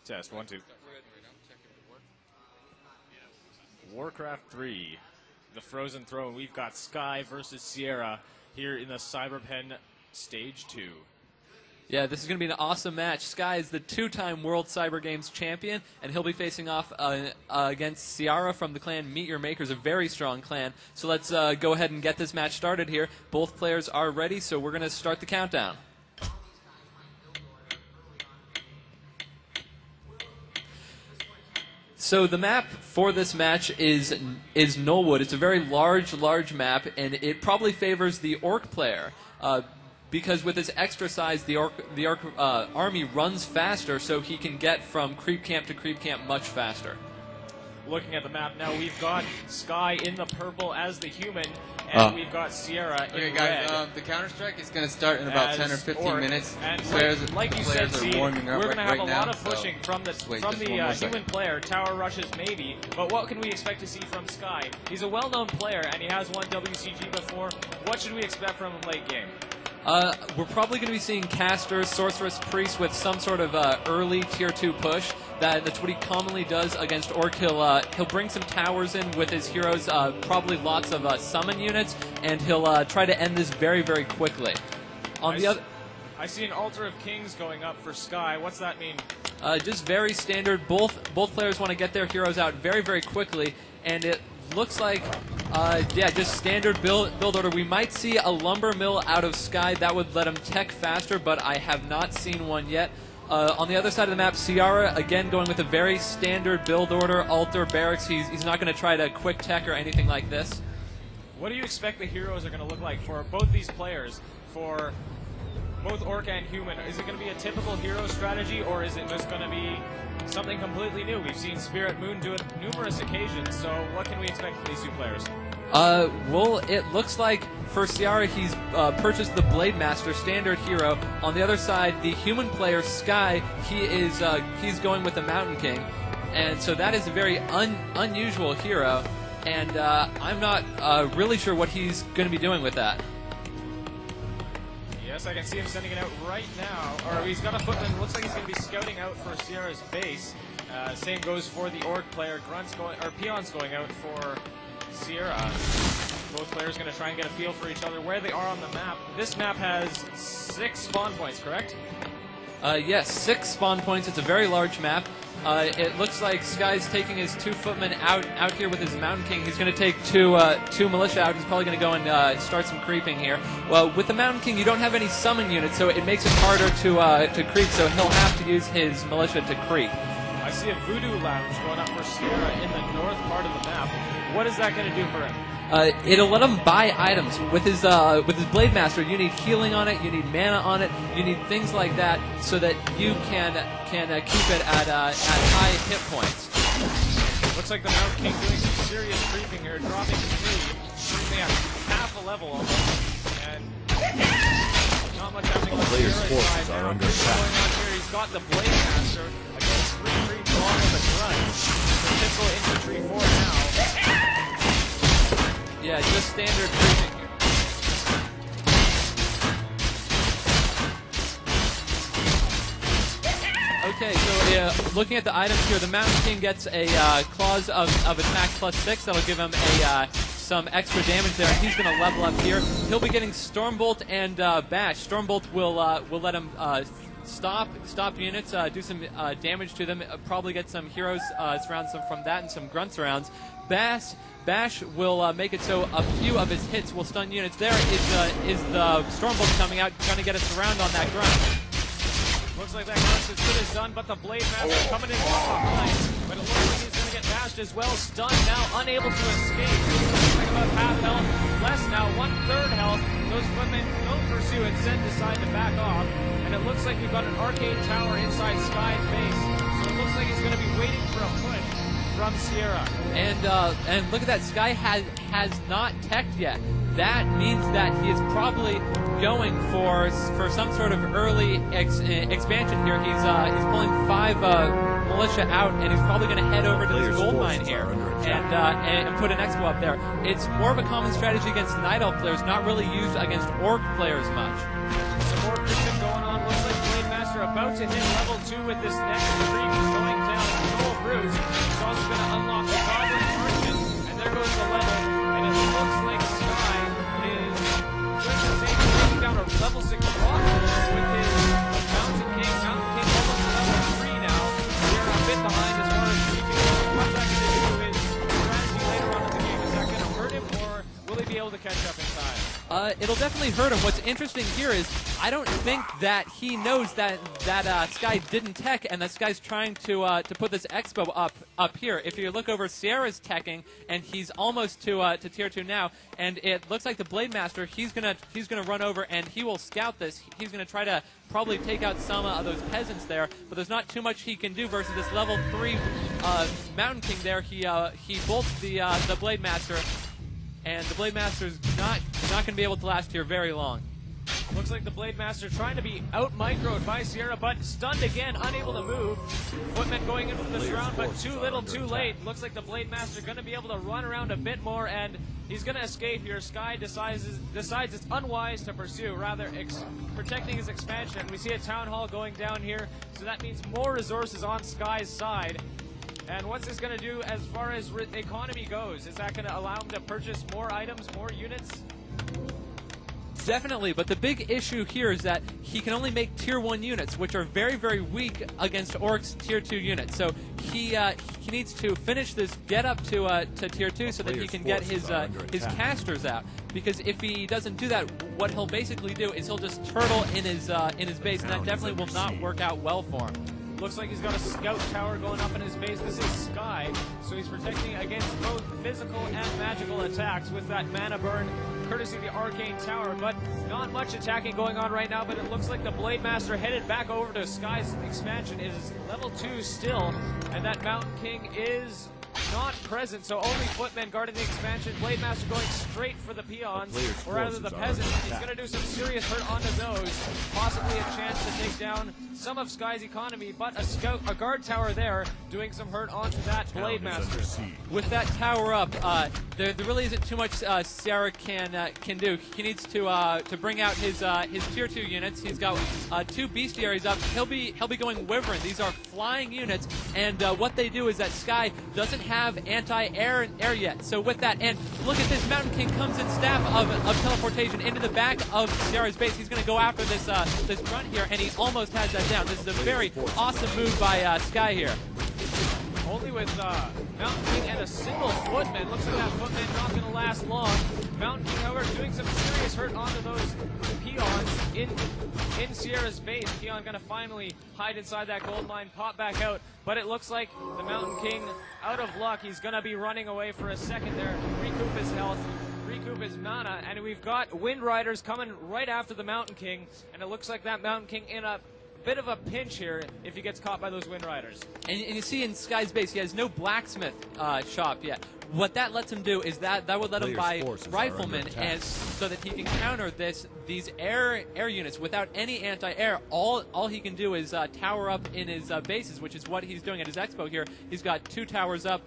Test, 1, 2. WarCraft3, the Frozen Throne. We've got Sky versus Ciara here in the Cyberpen Stage 2. Yeah, this is going to be an awesome match. Sky is the two-time World Cyber Games champion, and he'll be facing off against Ciara from the clan Meet Your Makers, a very strong clan. So let's go ahead and get this match started here. Both players are ready, so we're going to start the countdown. So the map for this match is Nullwood. It's a very large map, and it probably favors the Orc player. Because with his extra size, the Orc army runs faster, so he can get from creep camp to creep camp much faster. Looking at the map now, we've got Sky in the purple as the human, and we've got Ciara in red. Guys, the Counter-Strike is going to start in about 10 or 15 minutes. And players, like you said, are warming up we're going to have right a now, lot of pushing from the human player. Tower rushes maybe, but what can we expect to see from Sky? He's a well-known player, and he has won WCG before. What should we expect from him late game? We're probably going to be seeing casters, sorceress, priest with some sort of early tier 2 push. That's what he commonly does against Orc. He'll bring some towers in with his heroes, probably lots of summon units, and he'll try to end this very quickly. I see an Altar of Kings going up for Sky. What's that mean? Just very standard. Both players want to get their heroes out very quickly, and it looks like just standard build order. We might see a lumber mill out of Sky. That would let him tech faster, but I have not seen one yet. On the other side of the map, Ciara, again, going with a very standard build order, altar, barracks. He's not going to try to quick tech or anything like this. What do you expect the heroes are going to look like for both these players, for both Orc and Human? Is it going to be a typical hero strategy, or is it just going to be something completely new? We've seen Spirit Moon do it numerous occasions, so what can we expect from these two players? Well, it looks like for Ciara, he's purchased the Blade Master standard hero. On the other side, the human player Sky, he's going with the Mountain King, and so that is a very unusual hero. And I'm not really sure what he's going to be doing with that. Yes, I can see him sending it out right now. Or he's got a footman. Looks like he's going to be scouting out for Ciara's base. Same goes for the Orc player. Peon's going out for Ciara. Both players going to try and get a feel for each other, where they are on the map. This map has 6 spawn points, correct? Yes, 6 spawn points. It's a very large map. It looks like Sky's taking his 2 footmen out here with his Mountain King. He's going to take two militia out. He's probably going to go and start some creeping here. Well, with the Mountain King, you don't have any summon units, so it makes it harder to creep, so he'll have to use his militia to creep. I see a Voodoo Lounge going up for Ciara in the north part of the map. What is that going to do for him? It'll let him buy items. With his Blade Master, you need healing on it, you need mana on it, you need things like that, so that you can keep it at high hit points. Looks like the Mountain King doing some serious creeping here, dropping 3, bringing at half a level almost, and not much happening on players' Ciara's forces side are now. under What's attack. going on here? He's got the Blade Master against 3 creeps along with a grunt. The typical infantry 4 now. Yeah, just standard creeping here. Okay, so looking at the items here, the Mountain King gets a clause of attack +6. That'll give him some extra damage there, and he's going to level up here. He'll be getting Stormbolt and Bash. Stormbolt will let him stop units, do some damage to them, probably get some heroes surround some from that and some grunts rounds. Bash will make it so a few of his hits will stun units. There is the Stormbolt coming out, trying to get a surround on that grunt. Looks like that grunt's as good as done, but the Blade Master coming in from behind. But it looks like he's going to get bashed as well. Stunned now, unable to escape. Looks like about half health, less now, 1/3 health. Those women don't pursue, instead decide to back off. And it looks like we've got an arcade tower inside Sky's base. So it looks like he's going to be waiting for a push from Ciara. And look at that, Sky has not teched yet. That means that he is probably going for some sort of early expansion here. He's pulling 5 militia out, and he's probably going to head over to this gold mine here and put an expo up there. It's more of a common strategy against Night Elf players, not really used against Orc players much. Some more creeping going on. Looks like Blade Master about about to hit level 2 with this next creep going down. Noel Bruce is also going to unlock the Goblin Martian, and there goes the level. And it looks like Sky is going to say taking down a level 6 rock with his Mountain King. Mountain King almost to level 3 now. They're a bit behind as far as creeping. What's that going to do? His strategy later on in the game, is that going to hurt him, or will he be able to catch up in time? It'll definitely hurt him. What's interesting here is I don't think that he knows that Sky didn't tech, and that Sky's trying to put this Expo up here. If you look over, Ciara's teching, and he's almost to tier 2 now, and it looks like the Blade Master, he's gonna run over and he will scout this. He's gonna try to probably take out some of those peasants there, but there's not too much he can do versus this level 3 Mountain King there. He bolts the Blade Master, and the Blade Master's not going to be able to last here very long. Looks like the Blade Master trying to be out-microed by Ciara, but stunned again, unable to move. Footman going in for this round, but too little, too late. Looks like the Blade Master going to be able to run around a bit more, and he's going to escape here. Sky decides it's unwise to pursue, rather protecting his expansion. We see a Town Hall going down here, so that means more resources on Sky's side. And what's this going to do as far as economy goes? Is that going to allow him to purchase more items, more units? Definitely, but the big issue here is that he can only make tier 1 units, which are very, very weak against Orc's tier 2 units. So he needs to finish this, get up to tier 2 so that he can get his casters out. Because if he doesn't do that, what he'll basically do is he'll just turtle in his base, and that definitely will not work out well for him. Looks like he's got a scout tower going up in his base. This is Sky, so he's protecting against both physical and magical attacks with that mana burn, courtesy of the Arcane Tower. But not much attacking going on right now, but it looks like the Blade Master headed back over to Sky's expansion. It is level 2 still, and that Mountain King is not present, so only Footmen guarding the expansion. Blade Master going straight for the peons, or rather the peasants. He's going to do some serious hurt onto those. Possibly a chance to take down some of Sky's economy, but a guard tower there doing some hurt onto that Blade Master. With that tower up, there really isn't too much Ciara can do. He needs to bring out his tier 2 units. He's got 2 bestiaries up. He'll be going Wyvern. These are flying units, and what they do is that Sky doesn't have anti-air yet. So with that, and look at this, Mountain King comes in staff of teleportation into the back of Ciara's base. He's going to go after this grunt here, and he almost has that down. This is a very awesome move by Sky here. Only with Mountain King and a single Footman. Looks like that Footman not going to last long. Mountain King, however, doing some serious hurt onto those peons in Ciara's base. Peon going to finally hide inside that gold mine, pop back out. But it looks like the Mountain King out of luck. He's going to be running away for a second there, recoup his health, recoup his mana, and we've got Wind Riders coming right after the Mountain King, and it looks like that Mountain King in a bit of a pinch here if he gets caught by those Wind Riders. And you see in Sky's base, he has no blacksmith shop yet. What that lets him do is that would let him buy riflemen, and so that he can counter these air units without any anti-air. All he can do is tower up in his bases, which is what he's doing at his expo here. He's got 2 towers up,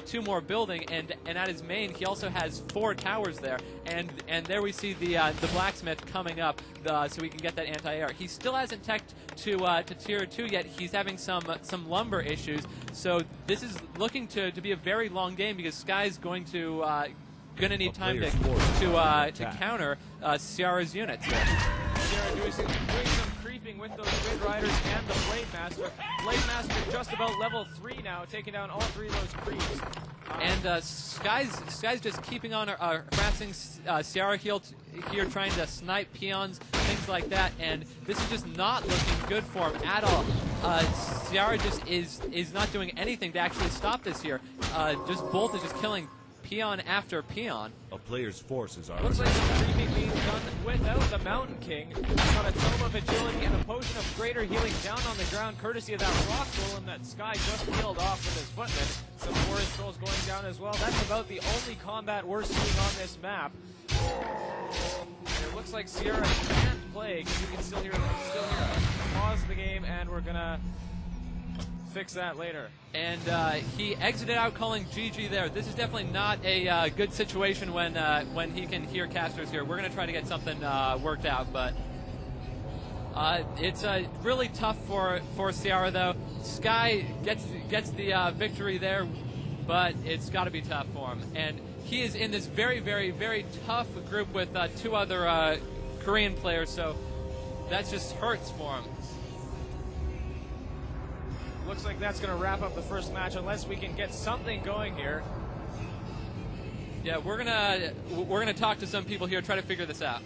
2 more building, and at his main he also has 4 towers there. And there we see the blacksmith coming up, so we can get that anti-air. He still hasn't teched to tier 2 yet. He's having some lumber issues, so this is looking to be a very long game because Sky's going to need time to counter Ciara's units. Ciara doing some creeping with those Wind Riders and the Blade Master. Blade Master just about level 3 now, taking down all 3 of those creeps. And Sky's just keeping on harassing Ciara here, trying to snipe peons, things like that, and this is just not looking good for him at all. Ciara just is not doing anything to actually stop this here. Bolt is just killing peon after peon. A player's forces are. Looks like some creeping being done without the Mountain King. Got a Tome of Agility and a Potion of Greater Healing down on the ground, courtesy of that Rock Golem that Sky just killed off with his Footman. Some Forest Trolls going down as well. That's about the only combat we're seeing on this map. It looks like Ciara can't play, because you can still hear us pause the game, and we're gonna fix that later. And he exited out calling GG there. This is definitely not a good situation when he can hear casters here. We're going to try to get something worked out, but It's really tough for Ciara, though. Sky gets the victory there, but it's got to be tough for him. And he is in this very, very, very tough group with 2 other Korean players, so that just hurts for him. Looks like that's going to wrap up the first match unless we can get something going here. Yeah, we're gonna talk to some people here, try to figure this out.